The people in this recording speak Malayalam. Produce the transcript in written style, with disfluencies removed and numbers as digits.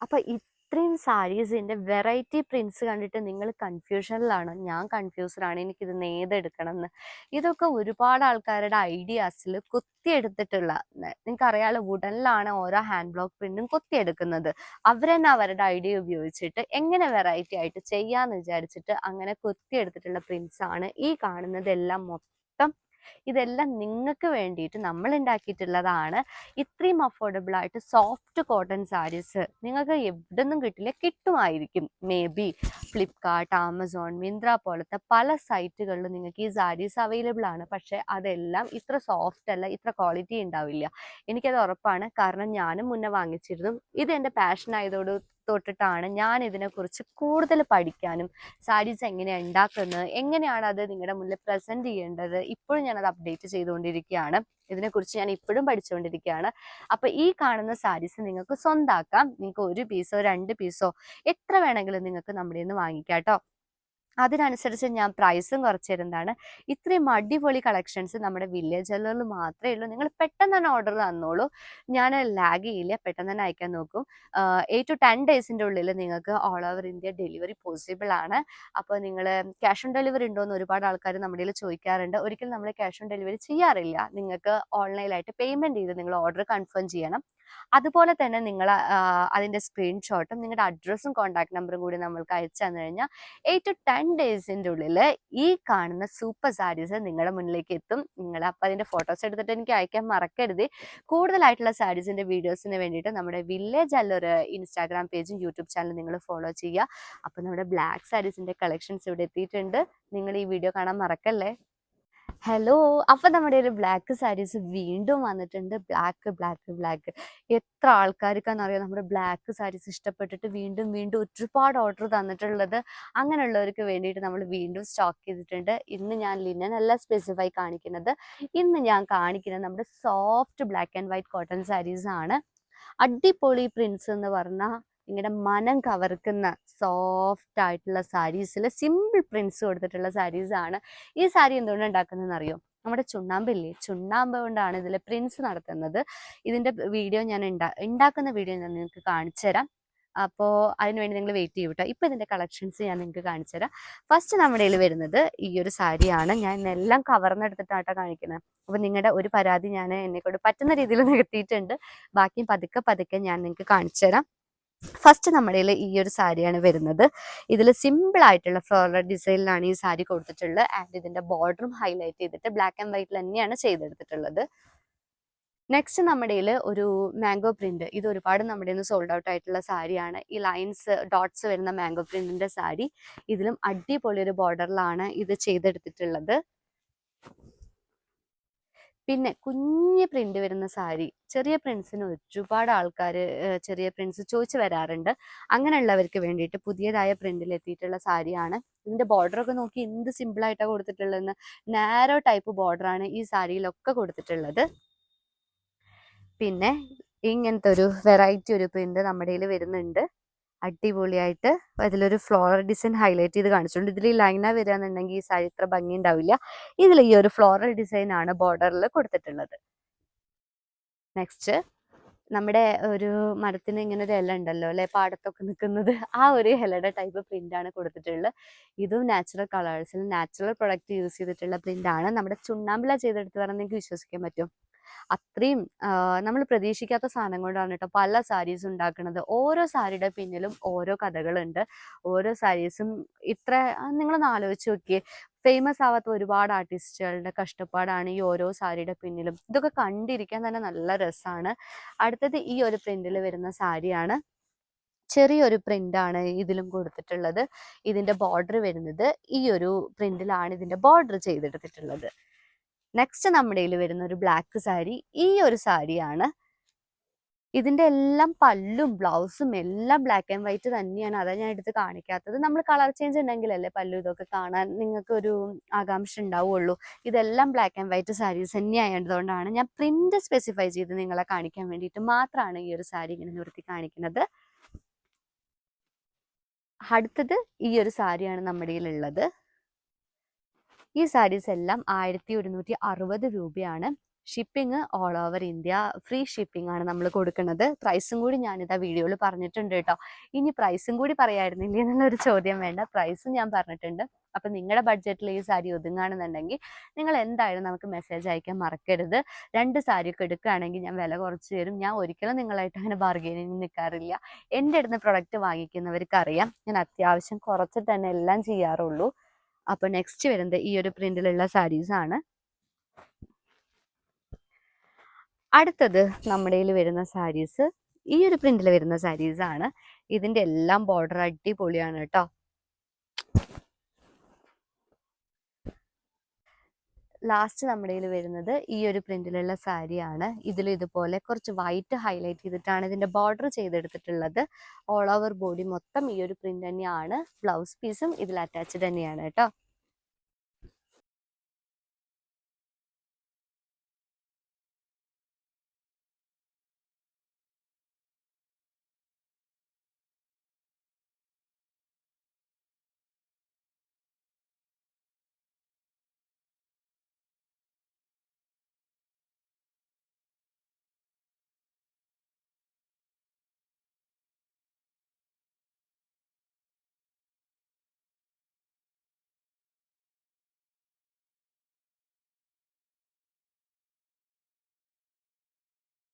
അപ്പോൾ ഇത്രയും സാരീസിൻ്റെ വെറൈറ്റി പ്രിൻസ് കണ്ടിട്ട് നിങ്ങൾ കൺഫ്യൂഷനിലാണ്. ഞാൻ കൺഫ്യൂസ്ഡാണ്, എനിക്കിതിന്ന് ഏതെടുക്കണമെന്ന്. ഇതൊക്കെ ഒരുപാട് ആൾക്കാരുടെ ഐഡിയാസിൽ കുത്തിയെടുത്തിട്ടുള്ള, നിങ്ങൾക്കറിയാലോ വുഡനിലാണ് ഓരോ ഹാൻഡ് ബ്ലോക്ക് പ്രിന്റും കുത്തിയെടുക്കുന്നത്. അവർ തന്നെ അവരുടെ ഐഡിയ ഉപയോഗിച്ചിട്ട് എങ്ങനെ വെറൈറ്റി ആയിട്ട് ചെയ്യാമെന്ന് വിചാരിച്ചിട്ട് അങ്ങനെ കുത്തിയെടുത്തിട്ടുള്ള പ്രിൻസ് ആണ് ഈ കാണുന്നതെല്ലാം മൊത്തം. ഇതെല്ലാം നിങ്ങൾക്ക് വേണ്ടിയിട്ട് നമ്മൾ ഉണ്ടാക്കിയിട്ടുള്ളതാണ്. ഇത്രയും അഫോർഡബിൾ ആയിട്ട് സോഫ്റ്റ് കോട്ടൺ സാരീസ് നിങ്ങൾക്ക് എവിടെ നിന്നും കിട്ടില്ല, കിട്ടുമായിരിക്കും. May be Flipkart, Amazon, Myntra പോലത്തെ പല സൈറ്റുകളിലും നിങ്ങൾക്ക് ഈ സാരീസ് അവൈലബിൾ ആണ്. പക്ഷെ അതെല്ലാം ഇത്ര സോഫ്റ്റ് അല്ല, ഇത്ര ക്വാളിറ്റി ഉണ്ടാവില്ല. എനിക്കത് ഉറപ്പാണ്. കാരണം ഞാനും മുന്നേ വാങ്ങിച്ചിരുന്നു. ഇത് എൻ്റെ പാഷൻ ആയതോട് തൊട്ടിട്ടാണ് ഞാൻ ഇതിനെക്കുറിച്ച് കൂടുതൽ പഠിക്കാനും സാരീസ് എങ്ങനെയാണ് ഉണ്ടാക്കുന്നത്, എങ്ങനെയാണ് അത് നിങ്ങളുടെ മുന്നിൽ പ്രസന്റ് ചെയ്യേണ്ടത്, ഇപ്പോഴും ഞാനത് അപ്ഡേറ്റ് ചെയ്തുകൊണ്ടിരിക്കുകയാണ്. ഇതിനെക്കുറിച്ച് ഞാൻ ഇപ്പോഴും പഠിച്ചുകൊണ്ടിരിക്കുകയാണ്. അപ്പോൾ ഈ കാണുന്ന സാരീസ് നിങ്ങൾക്ക് സ്വന്തമാക്കാം. നിങ്ങൾക്ക് 1 പീസോ 2 പീസോ എത്ര വേണമെങ്കിലും നിങ്ങൾക്ക് നമ്മുടെ നിന്ന് വാങ്ങിക്കാം കേട്ടോ. അതിനനുസരിച്ച് ഞാൻ പ്രൈസും കുറച്ച് തരുന്നതാണ്. ഇത്രയും അടിപൊളി കളക്ഷൻസ് നമ്മുടെ വില്ലേജ് ജ്വല്ലറിൽ മാത്രമേ ഉള്ളൂ. നിങ്ങൾ പെട്ടെന്ന് തന്നെ ഓർഡർ തന്നോളൂ, ഞാൻ ലാഗ് ചെയ്യില്ല, പെട്ടെന്ന് തന്നെ അയക്കാൻ നോക്കും. 8 to 10 ഡേയ്സിൻ്റെ ഉള്ളിൽ നിങ്ങൾക്ക് all over India delivery possible ആണ്. അപ്പോൾ നിങ്ങൾ ക്യാഷ് ഓൺ ഡെലിവറി ഉണ്ടോ എന്ന് ഒരുപാട് ആൾക്കാർ നമ്മുടെ കയ്യിൽ ചോദിക്കാറുണ്ട്. ഒരിക്കലും നമ്മൾ ക്യാഷ് ഓൺ ഡെലിവറി ചെയ്യാറില്ല. നിങ്ങൾക്ക് ഓൺലൈനായിട്ട് പേയ്മെൻറ്റ് ചെയ്ത് നിങ്ങൾ ഓർഡർ കൺഫേം ചെയ്യണം. അതുപോലെ തന്നെ നിങ്ങൾ അതിൻ്റെ സ്ക്രീൻഷോട്ടും നിങ്ങളുടെ അഡ്രസ്സും കോൺടാക്ട് നമ്പറും കൂടി നമ്മൾക്ക് അയച്ചു തന്നു കഴിഞ്ഞാൽ 8 to 10 ഡേയ്സിൻ്റെ ഉള്ളിൽ ഈ കാണുന്ന സൂപ്പർ സാരീസ് നിങ്ങളുടെ മുന്നിലേക്ക് എത്തും. നിങ്ങൾ അപ്പോൾ അതിൻ്റെ ഫോട്ടോസ് എടുത്തിട്ട് എനിക്ക് അയക്കാൻ മറക്കരുത്. കൂടുതലായിട്ടുള്ള സാരീസിൻ്റെ വീഡിയോസിന് വേണ്ടിയിട്ട് നമ്മുടെ വില്ലേജ് ജ്വല്ലറി ഇൻസ്റ്റാഗ്രാം പേജും യൂട്യൂബ് ചാനലും നിങ്ങൾ ഫോളോ ചെയ്യുക. അപ്പോൾ നമ്മുടെ ബ്ലാക്ക് സാരീസിൻ്റെ കളക്ഷൻസ് ഇവിടെ എത്തിയിട്ടുണ്ട്. നിങ്ങൾ ഈ വീഡിയോ കാണാൻ മറക്കല്ലേ. ഹലോ, അപ്പം നമ്മുടെ ഒരു ബ്ലാക്ക് സാരീസ് വീണ്ടും വന്നിട്ടുണ്ട്. ബ്ലാക്ക് എത്ര ആൾക്കാർക്കാണെന്നറിയാം നമ്മുടെ ബ്ലാക്ക് സാരീസ് ഇഷ്ടപ്പെട്ടിട്ട് വീണ്ടും വീണ്ടും ഒരുപാട് ഓർഡർ തന്നിട്ടുള്ളത്. അങ്ങനെയുള്ളവർക്ക് വേണ്ടിയിട്ട് നമ്മൾ വീണ്ടും സ്റ്റോക്ക് ചെയ്തിട്ടുണ്ട്. ഇന്ന് ഞാൻ ലിനൻ അല്ല സ്പെസിഫൈ കാണിക്കുന്നത്. ഇന്ന് ഞാൻ കാണിക്കുന്നത് നമ്മുടെ soft black and white cotton saris ആണ്. അടിപൊളി പ്രിൻസ് എന്ന് പറഞ്ഞാൽ നിങ്ങളുടെ മനം കവർക്കുന്ന സോഫ്റ്റ് ആയിട്ടുള്ള സാരീസിൽ സിമ്പിൾ പ്രിൻസ് കൊടുത്തിട്ടുള്ള സാരീസ് ആണ്. ഈ സാരി എന്തുകൊണ്ട് ഉണ്ടാക്കുന്നതെന്ന് അറിയോ? നമ്മുടെ ചുണ്ണാമ്പില്ലേ, ചുണ്ണാമ്പ് കൊണ്ടാണ് ഇതിൽ പ്രിൻസ് നടത്തുന്നത്. ഇതിൻ്റെ വീഡിയോ ഞാൻ ഉണ്ടാക്കുന്ന വീഡിയോ ഞാൻ നിങ്ങൾക്ക് കാണിച്ചു തരാം. അപ്പോൾ അതിനുവേണ്ടി നിങ്ങൾ വെയിറ്റ് ചെയ്യും കേട്ടോ. ഇപ്പോൾ ഇതിൻ്റെ കളക്ഷൻസ് ഞാൻ നിങ്ങൾക്ക് കാണിച്ചു തരാം. ഫസ്റ്റ് നമ്മുടെ കയ്യിൽ വരുന്നത് ഈ ഒരു സാരിയാണ്. ഞാൻ ഇന്നെല്ലാം കവർന്നെടുത്തിട്ടാട്ടോ കാണിക്കുന്നത്. അപ്പോൾ നിങ്ങളുടെ ഒരു പരാതി ഞാൻ എന്നെക്കൊണ്ട് പറ്റുന്ന രീതിയിൽ നികത്തിയിട്ടുണ്ട്. ബാക്കിയും പതുക്കെ ഞാൻ നിങ്ങൾക്ക് കാണിച്ചു തരാം. ഫസ്റ്റ് നമ്മുടെ കയ്യിൽ ഈ ഒരു സാരിയാണ് വരുന്നത്. ഇതിൽ സിമ്പിൾ ആയിട്ടുള്ള ഫ്ലോറൽ ഡിസൈനിലാണ് ഈ സാരി കൊടുത്തിട്ടുള്ളത്. ആൻഡ് ഇതിൻ്റെ ബോർഡറും ഹൈലൈറ്റ് ചെയ്തിട്ട് ബ്ലാക്ക് ആൻഡ് വൈറ്റിൽ തന്നെയാണ് ചെയ്തെടുത്തിട്ടുള്ളത്. നെക്സ്റ്റ് നമ്മുടെ കയ്യിൽ ഒരു മാംഗോ പ്രിന്റ്. ഇത് ഒരുപാട് നമ്മുടെ നിന്ന് സോൾഡ് ഔട്ട് ആയിട്ടുള്ള സാരിയാണ്. ഈ ലൈൻസ് ഡോട്ട്സ് വരുന്ന മാംഗോ പ്രിന്റിന്റെ സാരി. ഇതിലും അടിപൊളി ഒരു ബോർഡറിലാണ് ഇത് ചെയ്തെടുത്തിട്ടുള്ളത്. പിന്നെ കുഞ്ഞ് പ്രിന്റ് വരുന്ന സാരി, ചെറിയ പ്രിന്റ്സിന് ഒരുപാട് ആൾക്കാർ ചെറിയ പ്രിന്റ്സ് ചോദിച്ചു വരാറുണ്ട്. അങ്ങനെയുള്ളവർക്ക് വേണ്ടിയിട്ട് പുതിയതായ പ്രിന്റിൽ എത്തിയിട്ടുള്ള സാരിയാണ്. ഇതിന്റെ ബോർഡറൊക്കെ നോക്കി എന്ത് സിമ്പിളായിട്ടാണ് കൊടുത്തിട്ടുള്ളതെന്ന്. നാരോ ടൈപ്പ് ബോർഡറാണ് ഈ സാരിയിലൊക്കെ കൊടുത്തിട്ടുള്ളത്. പിന്നെ ഇങ്ങനത്തെ ഒരു വെറൈറ്റി ഒരു പ്രിന്റ് നമ്മുടെ കയ്യിൽ വരുന്നുണ്ട്. അടിപൊളിയായിട്ട് അതിലൊരു ഫ്ലോറൽ ഡിസൈൻ ഹൈലൈറ്റ് ചെയ്ത് കാണിച്ചിട്ടുണ്ട്. ഇതിൽ ലൈന വരികയെന്നുണ്ടെങ്കിൽ ഈ സാരി ഇത്ര ഭംഗി ഉണ്ടാവില്ല. ഇതിൽ ഈ ഒരു ഫ്ലോറൽ ഡിസൈൻ ആണ് ബോർഡറിൽ കൊടുത്തിട്ടുള്ളത്. നെക്സ്റ്റ് നമ്മുടെ ഒരു മരത്തിന് ഇങ്ങനെ ഒരു ഇല ഉണ്ടല്ലോ അല്ലെ, പാടത്തൊക്കെ നിൽക്കുന്നത്, ആ ഒരു ഇലയുടെ ടൈപ്പ് പ്രിന്റ് ആണ് കൊടുത്തിട്ടുള്ളത്. ഇതും നാച്ചുറൽ കളേഴ്സിൽ നാച്ചുറൽ പ്രൊഡക്റ്റ് യൂസ് ചെയ്തിട്ടുള്ള പ്രിന്റ് ആണ്. നമ്മുടെ ചുണ്ണാമ്പില ചെയ്തെടുത്ത് പറഞ്ഞാൽ നിങ്ങൾക്ക് വിശ്വസിക്കാൻ പറ്റും. അത്രയും നമ്മൾ പ്രതീക്ഷിക്കാത്ത സാധനം കൊണ്ടാണ് കേട്ടോ പല സാരീസ് ഉണ്ടാക്കുന്നത്. ഓരോ സാരിയുടെ പിന്നിലും ഓരോ കഥകളുണ്ട്. ഓരോ സാരീസും ഇത്ര നിങ്ങളൊന്ന് ആലോചിച്ച് നോക്കിയേ. ഫേമസ് ആവാത്ത ഒരുപാട് ആർട്ടിസ്റ്റുകളുടെ കഷ്ടപ്പാടാണ് ഈ ഓരോ സാരിയുടെ പിന്നിലും. ഇതൊക്കെ കണ്ടിരിക്കാൻ തന്നെ നല്ല രസമാണ്. അടുത്തത് ഈ ഒരു പ്രിന്റിൽ വരുന്ന സാരിയാണ്. ചെറിയൊരു പ്രിന്റാണ് ഇതിലും കൊടുത്തിട്ടുള്ളത്. ഇതിന്റെ ബോർഡർ വരുന്നത് ഈ ഒരു പ്രിന്റിലാണ് ഇതിന്റെ ബോർഡർ ചെയ്തെടുത്തിട്ടുള്ളത്. നെക്സ്റ്റ് നമ്മുടെ കയ്യിൽ വരുന്ന ഒരു ബ്ലാക്ക് സാരി. ഈ ഒരു സാരിയാണ്. ഇതിന്റെ എല്ലാം പല്ലും ബ്ലൗസും എല്ലാം ബ്ലാക്ക് ആൻഡ് വൈറ്റ് തന്നെയാണ്. അതാ ഞാൻ എടുത്ത് കാണിക്കാത്തത്. നമ്മൾ കളർ ചേഞ്ച് ഉണ്ടെങ്കിലല്ലേ പല്ലു ഇതൊക്കെ കാണാൻ നിങ്ങൾക്ക് ഒരു ആകാംക്ഷ ഉണ്ടാവുള്ളൂ. ഇതെല്ലാം ബ്ലാക്ക് ആൻഡ് വൈറ്റ് സാരീസ് തന്നെ ആയതുകൊണ്ടാണ് ഞാൻ പ്രിന്റ് സ്പെസിഫൈ ചെയ്ത് നിങ്ങളെ കാണിക്കാൻ വേണ്ടിയിട്ട് മാത്രമാണ് ഈ ഒരു സാരി ഇങ്ങനെ നിർത്തി കാണിക്കുന്നത്. അടുത്തത് ഈ ഒരു സാരിയാണ് നമ്മുടെ കയ്യിലുള്ളത്. ഈ സാരീസ് എല്ലാം 1160 രൂപയാണ്. Shipping all over India free shipping ആണ് നമ്മൾ കൊടുക്കുന്നത്. പ്രൈസും കൂടി ഞാനിതാ വീഡിയോയിൽ പറഞ്ഞിട്ടുണ്ട് കേട്ടോ. ഇനി പ്രൈസും കൂടി പറയായിരുന്നില്ലേ എന്നുള്ളൊരു ചോദ്യം വേണ്ട, പ്രൈസും ഞാൻ പറഞ്ഞിട്ടുണ്ട്. അപ്പം നിങ്ങളുടെ ബഡ്ജറ്റിൽ ഈ സാരി ഒതുങ്ങുകയാണെന്നുണ്ടെങ്കിൽ നിങ്ങൾ എന്തായാലും നമുക്ക് മെസ്സേജ് അയക്കാൻ മറക്കരുത്. 2 സാരിയൊക്കെ എടുക്കുകയാണെങ്കിൽ ഞാൻ വില കുറച്ച് തരും. ഞാൻ ഒരിക്കലും നിങ്ങളായിട്ട് അങ്ങനെ ബാർഗെയിനിങ് നിൽക്കാറില്ല. എൻ്റെ അടുത്ത് പ്രൊഡക്റ്റ് വാങ്ങിക്കുന്നവർക്ക് അറിയാം, ഞാൻ അത്യാവശ്യം കുറച്ചിട്ട് തന്നെ എല്ലാം ചെയ്യാറുള്ളൂ. അപ്പോൾ നെക്സ്റ്റ് വരുന്നത് ഈ ഒരു പ്രിന്റിലുള്ള സാരീസാണ്. അടുത്തത് നമ്മുടെ കയ്യിൽ വരുന്ന സാരീസ് ഈ ഒരു പ്രിന്റിൽ വരുന്ന സാരീസാണ്. ഇതിൻ്റെ എല്ലാം ബോർഡർ അടിപൊളിയാണ് കേട്ടോ. ലാസ്റ്റ് നമ്മുടെ കയ്യിൽ വരുന്നത് ഈ ഒരു പ്രിന്റിലുള്ള സാരിയാണ്. ഇതിൽ ഇതുപോലെ കുറച്ച് വൈറ്റ് ഹൈലൈറ്റ് ചെയ്തിട്ടാണ് ഇതിൻ്റെ ബോർഡർ ചെയ്തെടുത്തിട്ടുള്ളത്. ഓൾ ഓവർ ബോഡി മൊത്തം ഈ ഒരു പ്രിന്റ് തന്നെയാണ്. ബ്ലൗസ് പീസും ഇതിൽ അറ്റാച്ച്ഡ് തന്നെയാണ് കേട്ടോ.